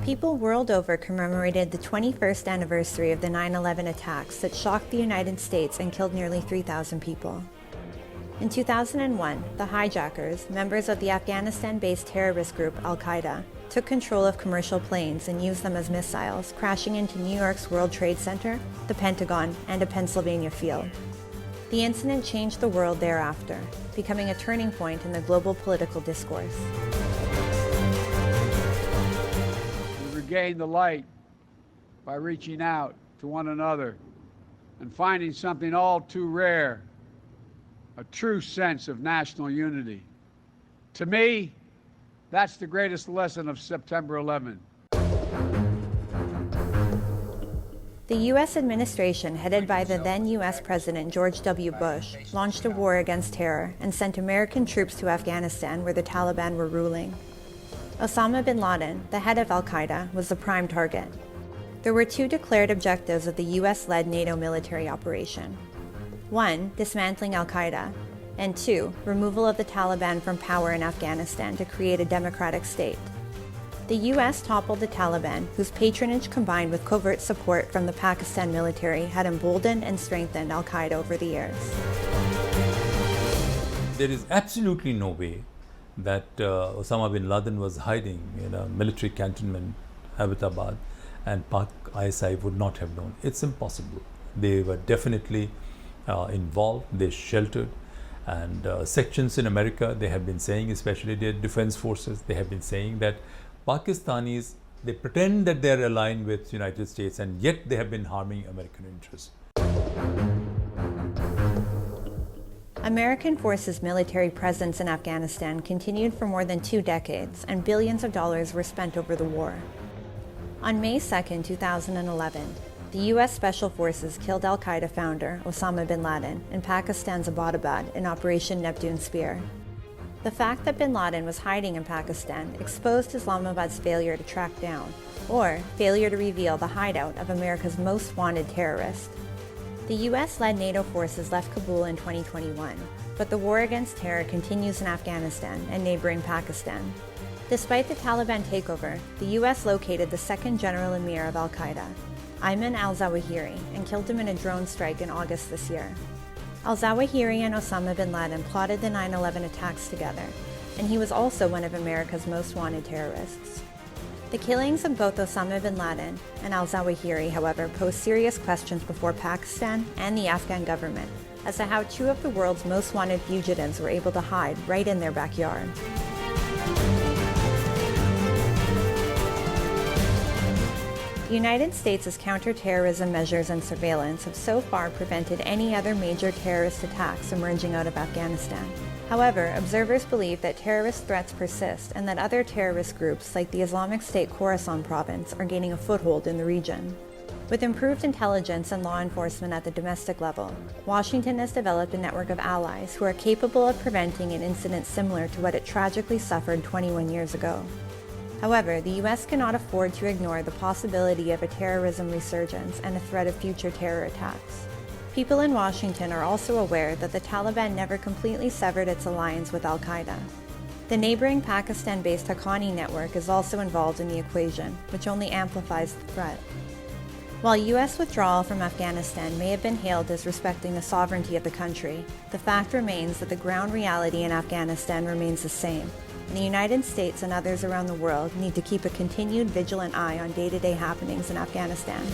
People world over commemorated the 21st anniversary of the 9/11 attacks that shocked the United States and killed nearly 3,000 people. In 2001, the hijackers, members of the Afghanistan-based terrorist group Al-Qaeda, took control of commercial planes and used them as missiles, crashing into New York's World Trade Center, the Pentagon, and a Pennsylvania field. The incident changed the world thereafter, becoming a turning point in the global political discourse. We regain the light by reaching out to one another and finding something all too rare, a true sense of national unity. To me, that's the greatest lesson of September 11. The U.S. administration, headed by the then U.S. President George W. Bush, launched a war against terror and sent American troops to Afghanistan, where the Taliban were ruling. Osama bin Laden, the head of Al-Qaeda, was the prime target. There were two declared objectives of the U.S.-led NATO military operation. One, dismantling Al-Qaeda, and two, removal of the Taliban from power in Afghanistan to create a democratic state. The U.S. toppled the Taliban, whose patronage combined with covert support from the Pakistan military had emboldened and strengthened Al-Qaeda over the years. There is absolutely no way that Osama bin Laden was hiding in a military cantonment, Abbottabad, and Pak ISI would not have known. It's impossible. They were definitely involved, they sheltered, and sections in America, they have been saying, especially their defense forces, they have been saying that Pakistanis, they pretend that they are aligned with the United States, and yet they have been harming American interests. American forces' military presence in Afghanistan continued for more than 2 decades, and billions of dollars were spent over the war. On May 2, 2011, the U.S. Special Forces killed Al-Qaeda founder Osama bin Laden in Pakistan's Abbottabad in Operation Neptune Spear. The fact that bin Laden was hiding in Pakistan exposed Islamabad's failure to track down, or failure to reveal the hideout of America's most wanted terrorist. The U.S.-led NATO forces left Kabul in 2021, but the war against terror continues in Afghanistan and neighboring Pakistan. Despite the Taliban takeover, the U.S. located the second general emir of Al-Qaeda, Ayman al-Zawahiri, and killed him in a drone strike in August this year. Al-Zawahiri and Osama bin Laden plotted the 9/11 attacks together, and he was also one of America's most wanted terrorists. The killings of both Osama bin Laden and al-Zawahiri, however, pose serious questions before Pakistan and the Afghan government as to how two of the world's most wanted fugitives were able to hide right in their backyard. The United States' counterterrorism measures and surveillance have so far prevented any other major terrorist attacks emerging out of Afghanistan. However, observers believe that terrorist threats persist and that other terrorist groups like the Islamic State Khorasan province are gaining a foothold in the region. With improved intelligence and law enforcement at the domestic level, Washington has developed a network of allies who are capable of preventing an incident similar to what it tragically suffered 21 years ago. However, the U.S. cannot afford to ignore the possibility of a terrorism resurgence and a threat of future terror attacks. People in Washington are also aware that the Taliban never completely severed its alliance with Al-Qaeda. The neighboring Pakistan-based Haqqani network is also involved in the equation, which only amplifies the threat. While U.S. withdrawal from Afghanistan may have been hailed as respecting the sovereignty of the country, the fact remains that the ground reality in Afghanistan remains the same, and the United States and others around the world need to keep a continued vigilant eye on day-to-day happenings in Afghanistan.